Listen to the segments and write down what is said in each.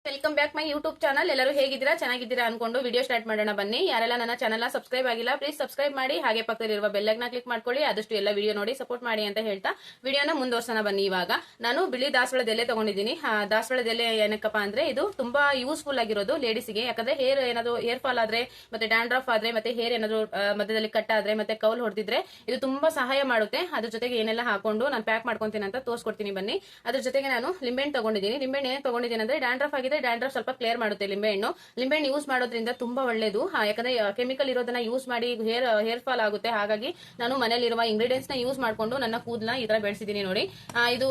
Welcome back my YouTube channel. ಎಲ್ಲರೂ ಹೇಗಿದ್ದೀರಾ? ಚೆನ್ನಾಗಿದ್ದೀರಾ ಅನ್ಕೊಂಡು ವಿಡಿಯೋ ಸ್ಟಾರ್ಟ್ ಮಾಡೋಣ ಬನ್ನಿ. ಯಾರೆಲ್ಲ ನನ್ನ ಚಾನಲ್ ಸಬ್ಸ್ಕ್ರೈಬ್ ಆಗಿಲ್ಲ ಪ್ಲೀಸ್ ಸಬ್ಸ್ಕ್ರೈಬ್ ಮಾಡಿ, ಹಾಗೆ ಪಕ್ಕದಲ್ಲಿರುವ ಬೆಲ್ ಐಕಾನ್ ಕ್ಲಿಕ್ ಮಾಡ್ಕೊಳ್ಳಿ. ಆದಷ್ಟು ಎಲ್ಲ ವಿಡಿಯೋ ನೋಡಿ ಸಪೋರ್ಟ್ ಮಾಡಿ ಅಂತ ಹೇಳ್ತಾ ವಿಡಿಯೋನ ಮುಂದುವರ್ಸೋಣ ಬನ್ನಿ. ಇವಾಗ ನಾನು ಬಿಳಿ ದಾಸವಾಳದ ಎಲೆ ತಗೊಂಡಿದ್ದೀನಿ. ದಾಸವಾಳದ ಎಲೆ ಏನಕ್ಕಪ್ಪ ಅಂದ್ರೆ ಇದು ತುಂಬಾ ಯೂಸ್ಫುಲ್ ಆಗಿರೋದು ಲೇಡೀಸ್ಗೆ. ಯಾಕಂದ್ರೆ ಏನಾದ್ರು ಹೇರ್ ಫಾಲ್ ಆದ್ರೆ, ಮತ್ತೆ ಡ್ಯಾಂಡ್ರಫ್ ಆದ್ರೆ, ಮತ್ತೆ ಹೇರ್ ಏನಾದ್ರು ಮಧ್ಯದಲ್ಲಿ ಕಟ್ ಆದ್ರೆ, ಮತ್ತೆ ಕೌಲ್ ಹೊಡೆದಿದ್ರೆ ಇದು ತುಂಬಾ ಸಹಾಯ ಮಾಡುತ್ತೆ. ಅದ್ರ ಜೊತೆಗೆ ಏನೆಲ್ಲ ಹಾಕೊಂಡು ನಾನು ಪ್ಯಾಕ್ ಮಾಡ್ಕೊಂತೀನಿ ಅಂತ ತೋರಿಸ್ಕೊಡ್ತೀನಿ ಬನ್ನಿ. ಅದ್ರ ಜೊತೆಗೆ ನಾನು ಲಿಂಬೆಹಣ್ಣು ತಗೊಂಡಿದ್ದೀನಿ. ಲಿಂಬೆಹಣ್ಣು ಏನ್ ತಗೊಂಡಿದ್ದೀನಿ ಅಂದ್ರೆ ಡ್ಯಾಂಡ್ರಫ್ ಆಗಿದೆ, ಡ್ಯಾಂಡ್ರಫ್ ಸ್ವಲ್ಪ ಕ್ಲಿಯರ್ ಮಾಡುತ್ತೆ ಲಿಂಬೆಹಣ್ಣು ಯೂಸ್ ಮಾಡೋದ್ರಿಂದ ತುಂಬಾ ಒಳ್ಳೇದು. ಯಾಕಂದ್ರೆ ಕೆಮಿಕಲ್ ಇರೋದನ್ನ ಯೂಸ್ ಮಾಡಿ ಹೇರ್ ಫಾಲ್ ಆಗುತ್ತೆ. ಹಾಗಾಗಿ ನಾನು ಮನೇಲಿರುವ ಇಂಗ್ರೀಡಿಯೆಂಟ್ಸ್ ನ ಯೂಸ್ ಮಾಡ್ಕೊಂಡು ನನ್ನ ಕೂದಲನ್ನ ಈ ತರ ಬೆಳೆಸಿದೀನಿ ನೋಡಿ. ಇದು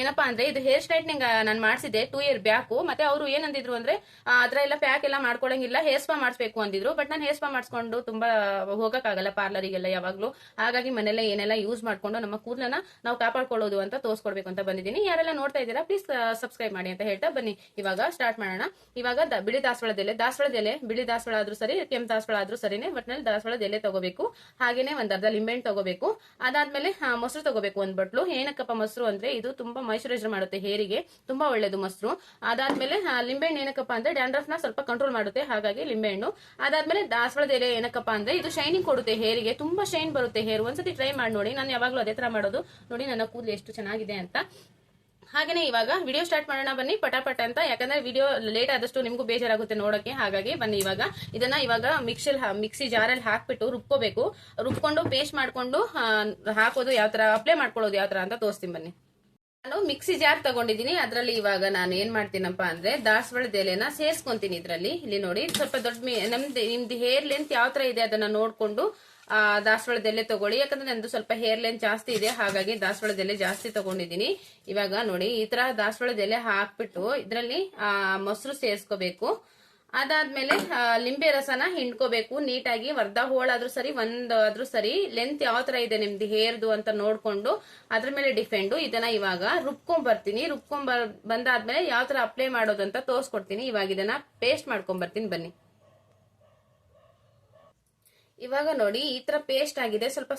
ಏನಪ್ಪಾ ಅಂದ್ರೆ ಇದು ಹೇರ್ ಸ್ಟ್ರೈಟ್ನಿಂಗ್ ನಾನು ಮಾಡಿಸಿದೆ 2 year ಬ್ಯಾಕ್. ಮತ್ತೆ ಅವರು ಏನಂದಿದ್ರು ಅಂದ್ರೆ ಅದ್ರ ಎಲ್ಲ ಪ್ಯಾಕ್ ಎಲ್ಲ ಮಾಡ್ಕೊಳಂಗಿಲ್ಲ, ಹೇರ್ ಸ್ಪಾ ಮಾಡಿಸ್ಬೇಕು ಅಂದಿದ್ರು. ಬಟ್ ನಾನು ಹೇರ್ ಸ್ಪಾ ಮಾಡಿಸ್ಕೊಂಡು ತುಂಬಾ ಹೋಗಕ್ಕಾಗಲ್ಲ ಪಾರ್ಲರಿಗೆಲ್ಲ ಯಾವಾಗ್ಲೂ. ಹಾಗಾಗಿ ಮನೆಯಲ್ಲೇ ಏನೆಲ್ಲ ಯೂಸ್ ಮಾಡ್ಕೊಂಡು ನಮ್ಮ ಕೂದಲನ್ನ ನಾವು ಕಾಪಾಡ್ಕೊಳ್ಳೋದು ಅಂತ ತೋರಿಸ್ಕೊಡ್ಬೇಕು ಅಂತ ಬಂದಿದ್ದೀನಿ. ಯಾರೆಲ್ಲ ನೋಡ್ತಾ ಇದ್ದೀರಾ ಪ್ಲೀಸ್ ಸಬ್ಸ್ಕ್ರೈಬ್ ಮಾಡಿ ಅಂತ ಹೇಳ್ತಾ ಬನ್ನಿ ಇವಾಗ ಸ್ಟಾರ್ಟ್ ಮಾಡೋಣ. ಇವಾಗ ಬಿಳಿ ದಾಸವಾಳದ ಎಲೆ ಬಿಳಿ ದಾಸವಾಳ ಆದ್ರೂ ಸರಿ, ಕೆಂಪು ದಾಸವಾಳ ಆದ್ರೂ ಸರಿನೇ, ಒಟ್ನಲ್ಲಿ ದಾಸವಾಳದ ಎಲೆ ತಗೋಬೇಕು. ಹಾಗೇನೆ ಒಂದ್ ಅರ್ಧ ಲಿಂಬೆಹಣ್ಣು ತಗೋಬೇಕು. ಅದಾದ್ಮೇಲೆ ಮೊಸರು ತಗೋಬೇಕು ಒಂದ್ ಬಟ್ಲು. ಏನಕ್ಕಪ್ಪ ಮೊಸರು ಅಂದ್ರೆ ಇದು ತುಂಬಾ ಮಾಯಿಶ್ಚರೈಸರ್ ಮಾಡುತ್ತೆ, ಹೇರಿಗೆ ತುಂಬಾ ಒಳ್ಳೇದು ಮೊಸರು. ಅದಾದ್ಮೇಲೆ ಲಿಂಬೆಹಣ್ಣು ಏನಕ್ಕಪ್ಪ ಅಂದ್ರೆ ಡ್ಯಾಂಡ್ರಫ್ ನ ಸ್ವಲ್ಪ ಕಂಟ್ರೋಲ್ ಮಾಡುತ್ತೆ, ಹಾಗಾಗಿ ಲಿಂಬೆಹಣ್ಣು. ಅದಾದ್ಮೇಲೆ ದಾಸವಾಳದ ಎಲೆ ಏನಕ್ಕಪ್ಪ ಅಂದ್ರೆ ಇದು ಶೈನಿಂಗ್ ಕೊಡುತ್ತೆ, ಹೇರಿಗೆ ತುಂಬಾ ಶೈನ್ ಬರುತ್ತೆ ಹೇರ್. ಒಂದ್ಸತಿ ಟ್ರೈ ಮಾಡಿ ನೋಡಿ, ನಾನು ಯಾವಾಗ್ಲೂ ಅದೇ ತರ ಮಾಡೋದು. ನೋಡಿ ನನ್ನ ಕೂದಲು ಎಷ್ಟು ಚೆನ್ನಾಗಿದೆ ಅಂತ. ಹಾಗೇನೆ ಇವಾಗ ವಿಡಿಯೋ ಸ್ಟಾರ್ಟ್ ಮಾಡೋಣ ಬನ್ನಿ ಪಟಾಪಟ ಅಂತ. ಯಾಕಂದ್ರೆ ವಿಡಿಯೋ ಲೇಟ್ ಆದಷ್ಟು ನಿಮ್ಗೂ ಬೇಜಾರಾಗುತ್ತೆ ನೋಡಕ್ಕೆ. ಹಾಗಾಗಿ ಬನ್ನಿ ಇವಾಗ ಮಿಕ್ಸಿ ಜಾರಲ್ಲಿ ಹಾಕ್ಬಿಟ್ಟು ರುಬ್ಕೊಂಡು ಪೇಸ್ಟ್ ಮಾಡ್ಕೊಂಡು ಹಾಕೋದು ಯಾವ ತರ, ಅಪ್ಲೈ ಮಾಡ್ಕೊಳ್ಳೋದು ಯಾವ ತರ ಅಂತ ತೋರಿಸ್ತೀನಿ ಬನ್ನಿ. ನಾನು ಮಿಕ್ಸಿ ಜಾರ್ ತಗೊಂಡಿದ್ದೀನಿ. ಅದ್ರಲ್ಲಿ ಇವಾಗ ನಾನು ಏನ್ ಮಾಡ್ತೀನಪ್ಪ ಅಂದ್ರೆ ದಾಸವಾಳದ ಎಲೆನ ಸೇರ್ಸ್ಕೊಂತೀನಿ ಇದ್ರಲ್ಲಿ. ಇಲ್ಲಿ ನೋಡಿ ಸ್ವಲ್ಪ ದೊಡ್ಡ ನಿಮ್ದು ಹೇರ್ ಲೆಂತ್ ಯಾವ ತರ ಇದೆ ಅದನ್ನ ನೋಡ್ಕೊಂಡು ದಾಸವಾಳದ ಎಲೆ ತಗೊಳ್ಳಿ. ಯಾಕಂದ್ರೆ ನಂದು ಸ್ವಲ್ಪ ಹೇರ್ ಲೆಂತ್ ಜಾಸ್ತಿ ಇದೆ, ಹಾಗಾಗಿ ದಾಸವಾಳದ ಎಲೆ ಜಾಸ್ತಿ ತಗೊಂಡಿದ್ದೀನಿ. ಇವಾಗ ನೋಡಿ ಈ ತರ ದಾಸವಾಳದ ಎಲೆ ಹಾಕ್ಬಿಟ್ಟು ಇದ್ರಲ್ಲಿ ಮೊಸರು ಸೇರ್ಸ್ಕೋಬೇಕು. ಅದಾದ್ಮೇಲೆ ಲಿಂಬೆ ರಸನ ಹಿಂಡ್ಕೋಬೇಕು ನೀಟಾಗಿ. ಅರ್ಧ ಹೋಳಾದ್ರೂ ಸರಿ, ಒಂದಾದ್ರೂ ಸರಿ, ಲೆಂತ್ ಯಾವ ತರ ಇದೆ ನಿಮ್ದು ಹೇರ್ದು ಅಂತ ನೋಡ್ಕೊಂಡು ಅದ್ರ ಮೇಲೆ ಡಿಪೆಂಡು. ಇದನ್ನ ಇವಾಗ ರುಬ್ಕೊಂಡ್ ಬಂದಾದ್ಮೇಲೆ ಯಾವ ತರ ಅಪ್ಲೈ ಮಾಡೋದು ಅಂತ ತೋರ್ಸ್ಕೊಡ್ತೀನಿ. ಇವಾಗ ಇದನ್ನ ಪೇಸ್ಟ್ ಮಾಡ್ಕೊಂಡ್ ಬರ್ತೀನಿ ಬನ್ನಿ. ಇವಾಗ ನೋಡಿ ಈ ತರ ಪೇಸ್ಟ್ ಆಗಿದೆ. ಸ್ವಲ್ಪ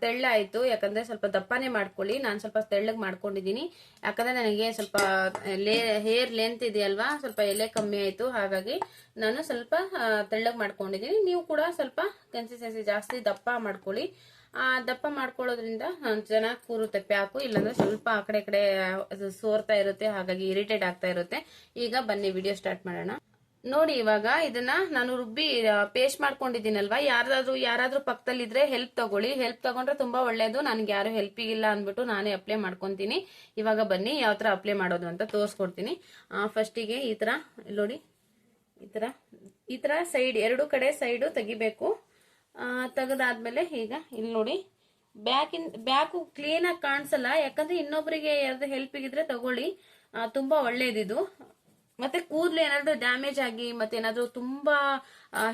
ತೆಳ್ಳ ಆಯ್ತು, ಯಾಕಂದ್ರೆ ಸ್ವಲ್ಪ ದಪ್ಪನೇ ಮಾಡ್ಕೊಳ್ಳಿ. ನಾನು ಸ್ವಲ್ಪ ತೆಳ್ಳಗ್ ಮಾಡ್ಕೊಂಡಿದೀನಿ, ಯಾಕಂದ್ರೆ ನನಗೆ ಸ್ವಲ್ಪ ಹೇರ್ ಲೆಂತ್ ಇದೆಯಲ್ವಾ, ಸ್ವಲ್ಪ ಎಲೆ ಕಮ್ಮಿ ಆಯ್ತು. ಹಾಗಾಗಿ ನಾನು ಸ್ವಲ್ಪ ತೆಳ್ಳಗ್ ಮಾಡ್ಕೊಂಡಿದೀನಿ. ನೀವು ಕೂಡ ಸ್ವಲ್ಪ ಕನ್ಸಿಸ್ಟೆನ್ಸಿ ಜಾಸ್ತಿ ದಪ್ಪ ಮಾಡ್ಕೊಳ್ಳಿ. ದಪ್ಪ ಮಾಡ್ಕೊಳ್ಳೋದ್ರಿಂದ ಚೆನ್ನಾಗಿ ಕೂರುತ್ತೆ ಪ್ಯಾಕು. ಇಲ್ಲಾಂದ್ರೆ ಸ್ವಲ್ಪ ಆ ಕಡೆ ಸೋರ್ತಾ ಇರುತ್ತೆ, ಹಾಗಾಗಿ ಇರಿಟೇಟ್ ಆಗ್ತಾ ಇರುತ್ತೆ. ಈಗ ಬನ್ನಿ ವಿಡಿಯೋ ಸ್ಟಾರ್ಟ್ ಮಾಡೋಣ. ನೋಡಿ ಇವಾಗ ಇದನ್ನ ನಾನು ರುಬ್ಬಿ ಪೇಸ್ಟ್ ಮಾಡ್ಕೊಂಡಿದ್ದೀನಲ್ವಾ. ಯಾರಾದ್ರೂ ಪಕ್ಕದಲ್ಲಿದ್ರೆ ಹೆಲ್ಪ್ ತಗೊಳ್ಳಿ. ಹೆಲ್ಪ್ ತಗೊಂಡ್ರೆ ತುಂಬಾ ಒಳ್ಳೇದು. ನನ್ಗೆ ಯಾರು ಹೆಲ್ಪಿಗಿಲ್ಲ ಅಂದ್ಬಿಟ್ಟು ನಾನೇ ಅಪ್ಲೈ ಮಾಡ್ಕೊಂತೀನಿ. ಇವಾಗ ಬನ್ನಿ ಯಾವ ತರ ಅಪ್ಲೈ ಮಾಡೋದು ಅಂತ ತೋರಿಸ್ಕೊಡ್ತೀನಿ. ಫಸ್ಟಿಗೆ ಈ ತರ ನೋಡಿ, ಈ ತರ ಸೈಡ್, ಎರಡು ಕಡೆ ಸೈಡು ತೆಗಿಬೇಕು. ತೆಗೆದಾದ್ಮೇಲೆ ಈಗ ಇಲ್ಲಿ ನೋಡಿ ಬ್ಯಾಕು ಕ್ಲೀನ್ ಆಗಿ ಕಾಣಿಸಲ್ಲ, ಯಾಕಂದ್ರೆ ಇನ್ನೊಬ್ಬರಿಗೆ ಯಾರಾದ್ರೂ ಹೆಲ್ಪಿಗಿದ್ರೆ ತಗೊಳ್ಳಿ, ತುಂಬಾ ಒಳ್ಳೇದಿದು. ಮತ್ತೆ ಕೂದಲು ಏನಾದ್ರು ಡ್ಯಾಮೇಜ್ ಆಗಿ ಮತ್ತೆ ಏನಾದ್ರು ತುಂಬಾ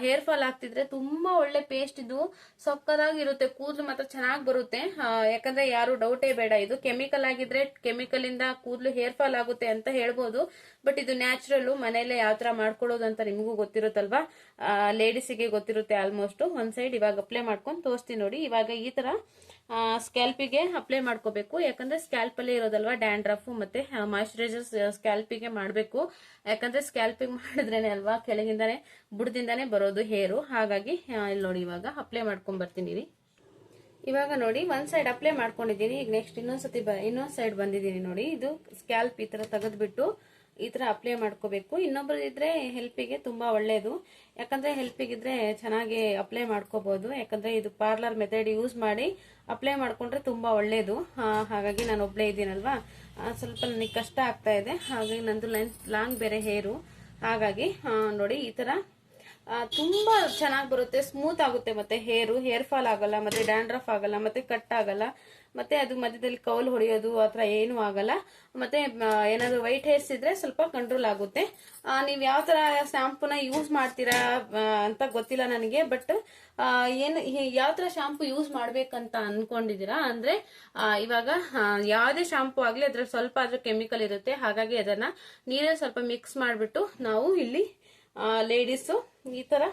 ಹೇರ್ ಫಾಲ್ ಆಗ್ತಿದ್ರೆ ತುಂಬಾ ಒಳ್ಳೆ ಪೇಸ್ಟ್ ಇದು. ಸಕ್ಕದಾಗಿರುತ್ತೆ, ಕೂದಲು ಮಾತ್ರ ಚೆನ್ನಾಗಿ ಬರುತ್ತೆ. ಯಾಕಂದ್ರೆ ಯಾರು ಡೌಟೇ ಬೇಡ, ಇದು ಕೆಮಿಕಲ್ ಆಗಿದ್ರೆ ಕೆಮಿಕಲ್ ಇಂದ ಕೂದಲು ಹೇರ್ ಫಾಲ್ ಆಗುತ್ತೆ ಅಂತ ಹೇಳ್ಬೋದು. ಬಟ್ ಇದು ನ್ಯಾಚುರಲ್, ಮನೆಯಲ್ಲೇ ಯಾವ ತರ ಮಾಡ್ಕೊಳ್ಳೋದು ಅಂತ ನಿಮಗೂ ಗೊತ್ತಿರುತ್ತಲ್ವಾ, ಲೇಡೀಸಿಗೆ ಗೊತ್ತಿರುತ್ತೆ ಆಲ್ಮೋಸ್ಟ್. ಒಂದ್ ಸೈಡ್ ಇವಾಗ ಅಪ್ಲೈ ಮಾಡ್ಕೊಂಡು ತೋರಿಸ್ತೀನಿ ನೋಡಿ. ಇವಾಗ ಈ ತರ ಸ್ಕ್ಯಾಲ್ಪಿಗೆ ಅಪ್ಲೈ ಮಾಡ್ಕೋಬೇಕು. ಯಾಕಂದ್ರೆ ಸ್ಕ್ಯಾಲ್ಪ್ ಅಲ್ಲೇ ಇರೋದಲ್ವಾ ಡ್ಯಾಂಡ್ರಫ್, ಮತ್ತೆ ಮಾಯಿಶ್ಚರೈಸರ್ ಸ್ಕ್ಯಾಲ್ಪಿಗೆ ಮಾಡ್ಬೇಕು. ಯಾಕಂದ್ರೆ ಸ್ಕ್ಯಾಲ್ಪಿಂಗ್ ಮಾಡಿದ್ರೇನೆ ಅಲ್ವಾ ಕೆಳಗಿಂದಾನೆ ಬುಡದಿಂದಾನೆ ಬರೋದು ಹೇರು. ಹಾಗಾಗಿ ಇಲ್ಲಿ ನೋಡಿ ಇವಾಗ ಅಪ್ಲೈ ಮಾಡ್ಕೊಂಡ್ ಬರ್ತೀನಿ. ಇವಾಗ ನೋಡಿ ಒಂದ್ ಸೈಡ್ ಅಪ್ಲೈ ಮಾಡ್ಕೊಂಡಿದ್ದೀನಿ. ಈಗ ನೆಕ್ಸ್ಟ್ ಇನ್ನೊಂದ್ ಸೈಡ್ ಬಂದಿದ್ದೀನಿ ನೋಡಿ. ಇದು ಸ್ಕ್ಯಾಲ್ಪ್ ಈ ತರ ತೆಗೆದ್ಬಿಟ್ಟು ಈ ತರ ಅಪ್ಲೈ ಮಾಡ್ಕೋಬೇಕು. ಇನ್ನೊಬ್ರು ಇದ್ರೆ ಹೆಲ್ಪಿಗೆ ತುಂಬಾ ಒಳ್ಳೇದು, ಯಾಕಂದ್ರೆ ಹೆಲ್ಪಿಗಿದ್ರೆ ಚೆನ್ನಾಗಿ ಅಪ್ಲೈ ಮಾಡ್ಕೋಬಹುದು. ಯಾಕಂದ್ರೆ ಇದು ಪಾರ್ಲರ್ ಮೆಥಡ್ ಯೂಸ್ ಮಾಡಿ ಅಪ್ಲೈ ಮಾಡ್ಕೊಂಡ್ರೆ ತುಂಬಾ ಒಳ್ಳೇದು. ಹಾಗಾಗಿ ನಾನು ಒಬ್ಳೇ ಇದ್ದೀನಲ್ವಾ, ಸ್ವಲ್ಪ ನನಗೆ ಕಷ್ಟ ಆಗ್ತಾ ಇದೆ. ಹಾಗಾಗಿ ನಂದು ಲಾಂಗ್ ಬೇರೆ ಹೇರು, ಹಾಗಾಗಿ ನೋಡಿ ಈ ತರ ತುಂಬಾ ಚೆನ್ನಾಗಿ ಬರುತ್ತೆ, ಸ್ಮೂತ್ ಆಗುತ್ತೆ. ಮತ್ತೆ ಹೇರ್ ಫಾಲ್ ಆಗಲ್ಲ, ಮತ್ತೆ ಡ್ಯಾಂಡ್ರಫ್ ಆಗಲ್ಲ, ಮತ್ತೆ ಕಟ್ ಆಗಲ್ಲ, ಮತ್ತೆ ಅದು ಮಧ್ಯದಲ್ಲಿ ಕೌಲ್ ಹೊಡೆಯೋದು ಆತರ ಏನು ಆಗಲ್ಲ. ಮತ್ತೆ ಏನಾದ್ರು ವೈಟ್ ಹೇರ್ಸ್ ಇದ್ರೆ ಸ್ವಲ್ಪ ಕಂಟ್ರೋಲ್ ಆಗುತ್ತೆ. ನೀವ್ ಯಾವ ತರ ಶಾಂಪೂನ ಯೂಸ್ ಮಾಡ್ತೀರಾ ಅಂತ ಗೊತ್ತಿಲ್ಲ ನನಗೆ. ಬಟ್ ಯಾವ ತರ ಶಾಂಪೂ ಯೂಸ್ ಮಾಡ್ಬೇಕಂತ ಅನ್ಕೊಂಡಿದೀರಾ ಅಂದ್ರೆ ಇವಾಗ ಯಾವ್ದೇ ಶಾಂಪೂ ಆಗ್ಲಿ ಅದ್ರಲ್ಲಿ ಸ್ವಲ್ಪ ಆದ್ರೂ ಕೆಮಿಕಲ್ ಇರುತ್ತೆ. ಹಾಗಾಗಿ ಅದನ್ನ ನೀರಲ್ಲಿ ಸ್ವಲ್ಪ ಮಿಕ್ಸ್ ಮಾಡ್ಬಿಟ್ಟು ನಾವು ಇಲ್ಲಿ ಲೇಡೀಸು ಈ ತರ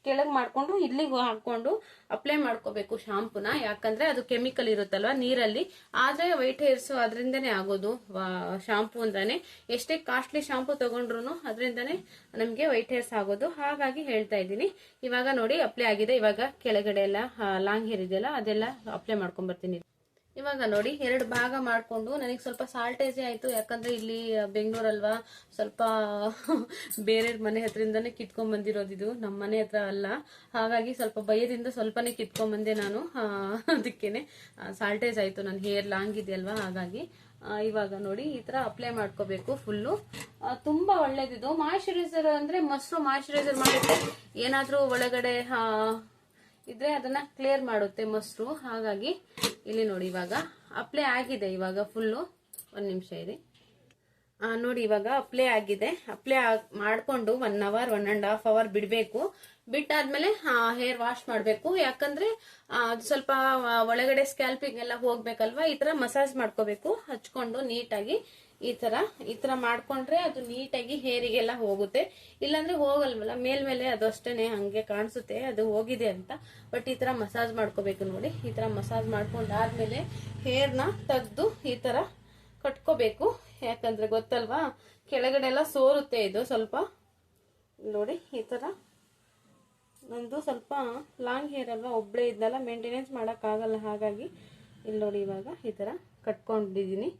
ಕೆಳಗೆ ಮಾಡ್ಕೊಂಡು ಇಲ್ಲಿಗೆ ಹಾಕೊಂಡು ಅಪ್ಲೈ ಮಾಡ್ಕೋಬೇಕು ಶಾಂಪೂನ. ಯಾಕಂದ್ರೆ ಅದು ಕೆಮಿಕಲ್ ಇರುತ್ತಲ್ವಾ ನೀರಲ್ಲಿ, ಆದ್ರೆ ವೈಟ್ ಹೇರ್ಸ್ ಅದರಿಂದನೇ ಆಗೋದು. ಶಾಂಪೂ ಅಂತಾನೆ ಎಷ್ಟೇ ಕಾಸ್ಟ್ಲಿ ಶಾಂಪೂ ತಗೊಂಡ್ರು ಅದರಿಂದನೇ ನಮ್ಗೆ ವೈಟ್ ಹೇರ್ಸ್ ಆಗೋದು. ಹಾಗಾಗಿ ಹೇಳ್ತಾ ಇದ್ದೀನಿ. ಇವಾಗ ನೋಡಿ ಅಪ್ಲೈ ಆಗಿದೆ. ಇವಾಗ ಕೆಳಗಡೆ ಎಲ್ಲ ಲಾಂಗ್ ಹೇರ್ ಇದೆಯಲ್ಲ ಅದೆಲ್ಲ ಅಪ್ಲೈ ಮಾಡ್ಕೊಂಡ್ ಬರ್ತೀನಿ. ಇವಾಗ ನೋಡಿ 2 ಭಾಗ ಮಾಡ್ಕೊಂಡು ನನಗೆ ಸ್ವಲ್ಪ ಸಾಲ್ಟೇಜೇ ಆಯ್ತು. ಯಾಕಂದ್ರೆ ಇಲ್ಲಿ ಬೆಂಗಳೂರಲ್ವಾ, ಸ್ವಲ್ಪ ಬೇರೆ ಮನೆ ಹತ್ರದಿಂದಾನೇ ಕಿತ್ಕೊಂಡ್ ಬಂದಿರೋದು, ಇದು ನಮ್ಮ ಮನೆ ಹತ್ರ ಅಲ್ಲ. ಹಾಗಾಗಿ ಸ್ವಲ್ಪ ಭಯದಿಂದ ಸ್ವಲ್ಪನೇ ಕಿತ್ಕೊಂಡ್ ಬಂದೆ ನಾನು. ಅದಕ್ಕೇನೆ ಸಾಲ್ಟೇಜ್ ಆಯ್ತು. ನನ್ನ ಹೇರ್ ಲಾಂಗ್ ಇದೆಯಲ್ವಾ, ಹಾಗಾಗಿ ಇವಾಗ ನೋಡಿ ಈ ತರ ಅಪ್ಲೈ ಮಾಡ್ಕೋಬೇಕು ಫುಲ್ಲು. ತುಂಬಾ ಒಳ್ಳೇದಿದು. ಮಾಯಿಶ್ಚರೈಸರ್ ಅಂದ್ರೆ ಮೊಸರು ಮಾಯಿಶ್ಚರೈಸರ್ ಮಾಡಿದ್ರೆ ಏನಾದ್ರೂ ಒಳಗಡೆ ಇದ್ರೆ ಅದನ್ನ ಕ್ಲಿಯರ್ ಮಾಡುತ್ತೆ ಮೊಸರು. ಹಾಗಾಗಿ ಇಲ್ಲಿ ನೋಡಿ ಇವಾಗ ಅಪ್ಲೈ ಆಗಿದೆ. ಇವಾಗ ಫುಲ್ಲು 1 ನಿಮಿಷ ಇರಿ. ನೋಡಿ ಇವಾಗ ಅಪ್ಲೈ ಆಗಿದೆ. ಅಪ್ಲೈ ಮಾಡ್ಕೊಂಡು 1 ಅವರ್ 1.5 ಅವರ್ ಬಿಡ್ಬೇಕು. ಬಿಟ್ಟಾದ್ಮೇಲೆ ಹೇರ್ ವಾಶ್ ಮಾಡ್ಬೇಕು. ಯಾಕಂದ್ರೆ ಅದು ಸ್ವಲ್ಪ ಒಳಗಡೆ ಸ್ಕ್ಯಾಲ್ಪಿಂಗ್ ಎಲ್ಲ ಹೋಗ್ಬೇಕಲ್ವಾ. ಈ ತರ ಮಸಾಜ್ ಮಾಡ್ಕೋಬೇಕು ಹಚ್ಕೊಂಡು ನೀಟಾಗಿ. ಈ ತರ ಮಾಡ್ಕೊಂಡ್ರೆ ಅದು ನೀಟಾಗಿ ಹೇರಿಗೆಲ್ಲ ಹೋಗುತ್ತೆ. ಇಲ್ಲಾಂದ್ರೆ ಹೋಗಲ್ವಲ್ಲ, ಮೇಲ್ಮೇಲೆ ಅದು ಅಷ್ಟೇನೆ ಹಂಗೆ ಕಾಣಿಸುತ್ತೆ ಅದು ಹೋಗಿದೆ ಅಂತ. ಬಟ್ ಈ ತರ ಮಸಾಜ್ ಮಾಡ್ಕೋಬೇಕು ನೋಡಿ. ಈ ತರ ಮಸಾಜ್ ಮಾಡ್ಕೊಂಡಾದ್ಮೇಲೆ ಹೇರ್ನ ತೆಗ್ದು ಈ ತರ ಕಟ್ಕೋಬೇಕು. ಯಾಕಂದ್ರೆ ಗೊತ್ತಲ್ವಾ, ಕೆಳಗಡೆ ಎಲ್ಲ ಸೋರುತ್ತೆ ಇದು ಸ್ವಲ್ಪ. ನೋಡಿ ಈ ತರ ನಂದು ಸ್ವಲ್ಪ ಲಾಂಗ್ ಹೇರ್ ಅಲ್ವಾ, ಒಬ್ಳೆ ಇದ್ನಲ್ಲ, ಮೇಂಟೆನೆನ್ಸ್ ಮಾಡಕ್ ಆಗಲ್ಲ. ಹಾಗಾಗಿ ಇಲ್ಲಿ ನೋಡಿ ಇವಾಗ ಈ ತರ ಕಟ್ಕೊಂಡಿದೀನಿ.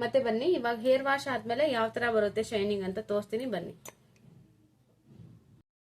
ಮತ್ತೆ ಬನ್ನಿ ಇವಾಗ ಹೇರ್ ವಾಶ್ ಆದ್ಮೇಲೆ ಯಾವ ತರ ಬರುತ್ತೆ ಶೈನಿಂಗ್ ಅಂತ ತೋರಿಸ್ತೀನಿ ಬನ್ನಿ.